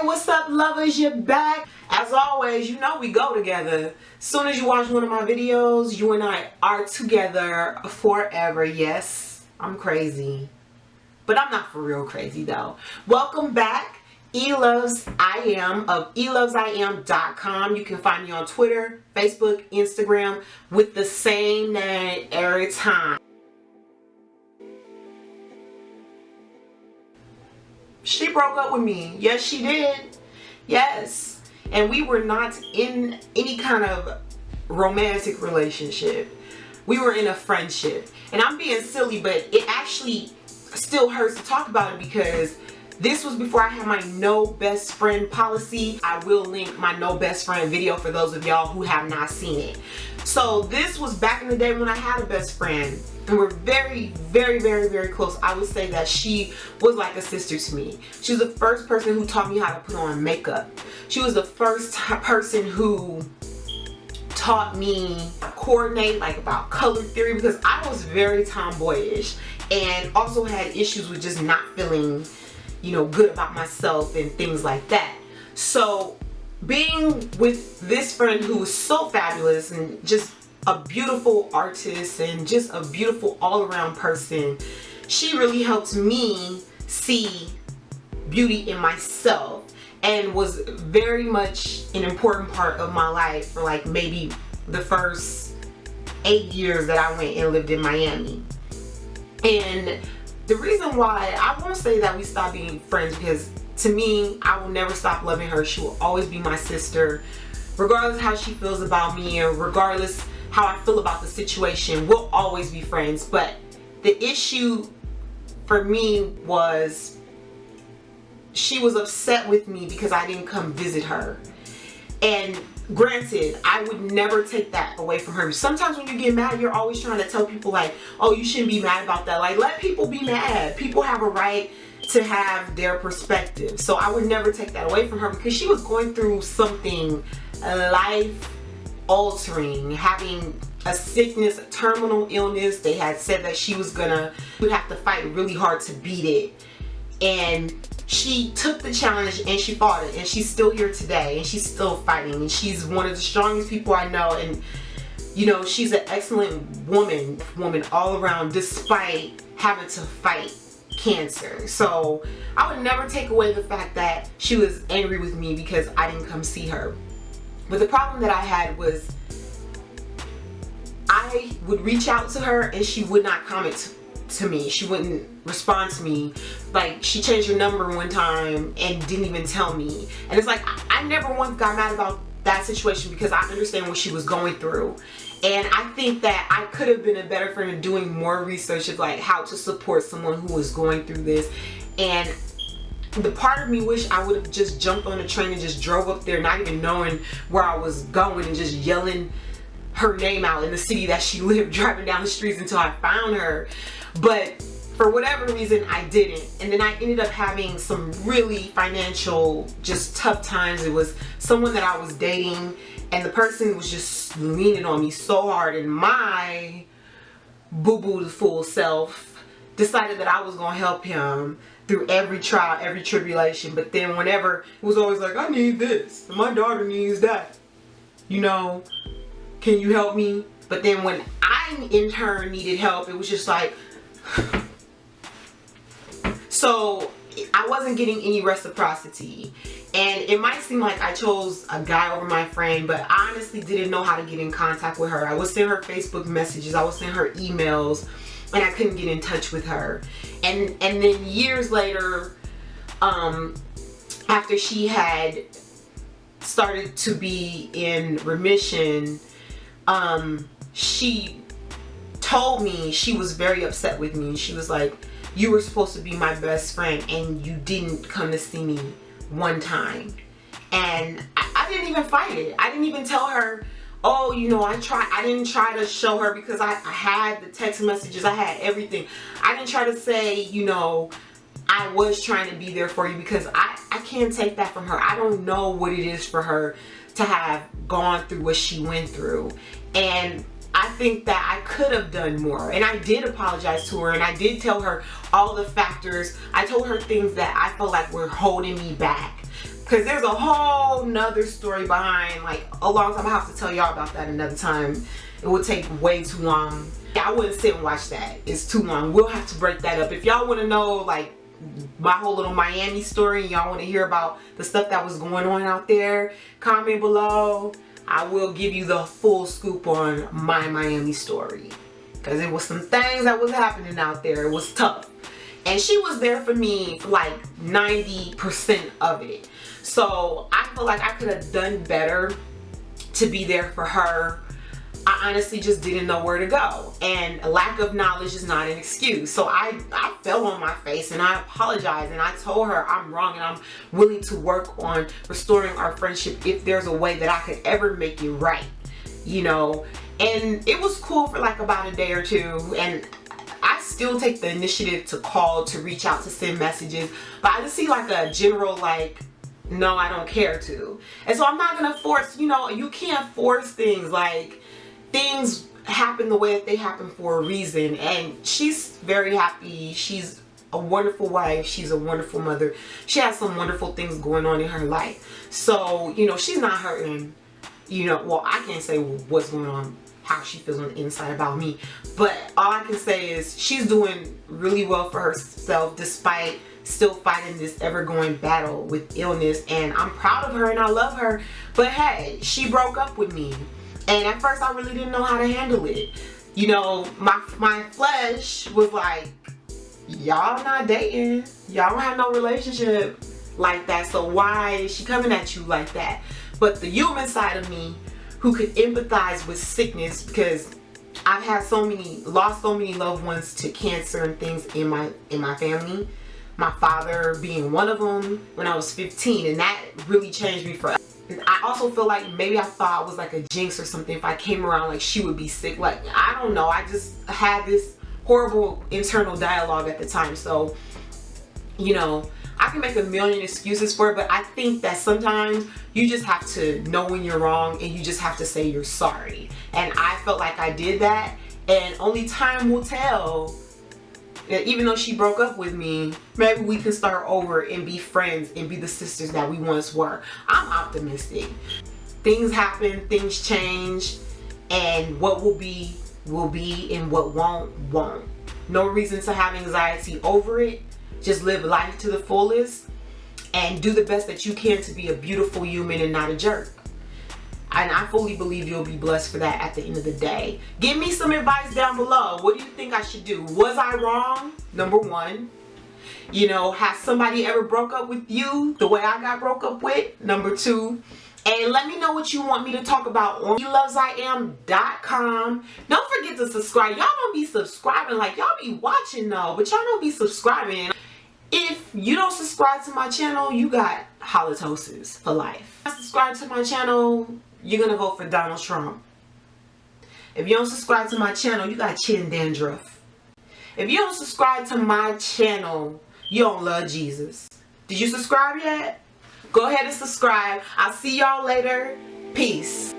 What's up, lovers? You're back. As always, you know we go together. Soon as you watch one of my videos, you and I are together forever. Yes, I'm crazy, but I'm not for real crazy though. Welcome back. Loves IAm of elovesiam.com. You can find me on Twitter, Facebook, Instagram with the same name every time. She broke up with me. Yes, she did. Yes. And we were not in any kind of romantic relationship. We were in a friendship. And I'm being silly, but it actually still hurts to talk about it because this was before I had my no best friend policy. I will link my no best friend video for those of y'all who have not seen it. So this was back in the day when I had a best friend. And we're very, very, very, very close. I would say that she was like a sister to me. She was the first person who taught me how to put on makeup. She was the first person who taught me coordinate, like about color theory, because I was very tomboyish and also had issues with just not feeling, you know, good about myself and things like that. So being with this friend who was so fabulous and just a beautiful artist and just a beautiful all-around person, she really helped me see beauty in myself and was very much an important part of my life for like maybe the first 8 years that I went and lived in Miami. And the reason why I won't say that we stopped being friends, because to me, I will never stop loving her. She will always be my sister, regardless how she feels about me and regardless how I feel about the situation. We'll always be friends. But the issue for me was she was upset with me because I didn't come visit her. And granted, I would never take that away from her. Sometimes when you get mad, you're always trying to tell people like, oh, you shouldn't be mad about that. Like, let people be mad. People have a right to have their perspective. So I would never take that away from her because she was going through something life altering, having a sickness, a terminal illness. They had said that she would have to fight really hard to beat it. And she took the challenge and she fought it, and she's still here today and she's still fighting, and she's one of the strongest people I know. And you know, she's an excellent woman all around, despite having to fight cancer. So I would never take away the fact that she was angry with me because I didn't come see her. But the problem that I had was I would reach out to her and she would not comment to me. She wouldn't respond to me. Like, she changed her number one time and didn't even tell me. And it's like, I never once got mad about that situation because I understand what she was going through. And I think that I could have been a better friend in doing more research of like how to support someone who was going through this. And the part of me wish I would have just jumped on the train and just drove up there, not even knowing where I was going, and just yelling her name out in the city that she lived, driving down the streets until I found her. But for whatever reason, I didn't. And then I ended up having some really financial, just tough times. It was someone that I was dating, and the person was just leaning on me so hard, and my boo-boo fool self decided that I was going to help him through every trial, every tribulation. But then whenever, it was always like, I need this, and my daughter needs that, you know, can you help me? But then when I in turn needed help, it was just like, so I wasn't getting any reciprocity. And it might seem like I chose a guy over my friend, but I honestly didn't know how to get in contact with her. I would send her Facebook messages, I would send her emails, and I couldn't get in touch with her. And then years later, after she had started to be in remission, she told me she was very upset with me. She was like, you were supposed to be my best friend and you didn't come to see me one time. And I didn't even fight it. I didn't even tell her, oh, you know, I didn't try to show her, because I had the text messages, I had everything. I didn't try to say, you know, I was trying to be there for you, because I can't take that from her. I don't know what it is for her to have gone through what she went through. And I think that I could have done more, and I did apologize to her, and I did tell her all the factors. I told her things that I felt like were holding me back, because there's a whole nother story behind, like a long time. I have to tell y'all about that another time. It would take way too long. I wouldn't sit and watch that. It's too long. We'll have to break that up. If y'all want to know like my whole little Miami story, and y'all want to hear about the stuff that was going on out there, comment below. I will give you the full scoop on my Miami story, because it was some things that was happening out there. It was tough, and she was there for me for like 90% of it. So I feel like I could have done better to be there for her. I honestly just didn't know where to go, and lack of knowledge is not an excuse. So I fell on my face and I apologized, and I told her I'm wrong and I'm willing to work on restoring our friendship if there's a way that I could ever make it right, you know. And it was cool for like about a day or two, and I still take the initiative to call, to reach out, to send messages, but I just see like a general like, no, I don't care to. And so I'm not gonna force, you know, you can't force things. Like, things happen the way that they happen for a reason, and she's very happy. She's a wonderful wife. She's a wonderful mother. She has some wonderful things going on in her life. So, you know, she's not hurting, you know. Well, I can't say what's going on, how she feels on the inside about me, but all I can say is she's doing really well for herself despite still fighting this ever-going battle with illness. And I'm proud of her and I love her, but hey, she broke up with me. And at first I really didn't know how to handle it. You know, my flesh was like, y'all not dating. Y'all don't have no relationship like that. So why is she coming at you like that? But the human side of me, who could empathize with sickness, because I've had lost so many loved ones to cancer and things in my family. My father being one of them when I was 15, and that really changed me forever. I also feel like maybe I thought it was like a jinx or something if I came around like she would be sick. Like, I don't know. I just had this horrible internal dialogue at the time. So, you know, I can make a million excuses for it, but I think that sometimes you just have to know when you're wrong and you just have to say you're sorry. And I felt like I did that, and only time will tell. Even though she broke up with me, maybe we can start over and be friends and be the sisters that we once were. I'm optimistic. Things happen, things change, and what will be, and what won't. No reason to have anxiety over it. Just live life to the fullest and do the best that you can to be a beautiful human and not a jerk. And I fully believe you'll be blessed for that at the end of the day. Give me some advice down below. What do you think I should do? Was I wrong? Number one. You know, has somebody ever broke up with you the way I got broke up with? Number two. And let me know what you want me to talk about on helovesiam.com. Don't forget to subscribe. Y'all don't be subscribing. Like, y'all be watching though, but y'all don't be subscribing. If you don't subscribe to my channel, you got halitosis for life. Subscribe to my channel, you're gonna vote for Donald Trump. If you don't subscribe to my channel, you got chin dandruff. If you don't subscribe to my channel, you don't love Jesus. Did you subscribe yet? Go ahead and subscribe. I'll see y'all later. Peace.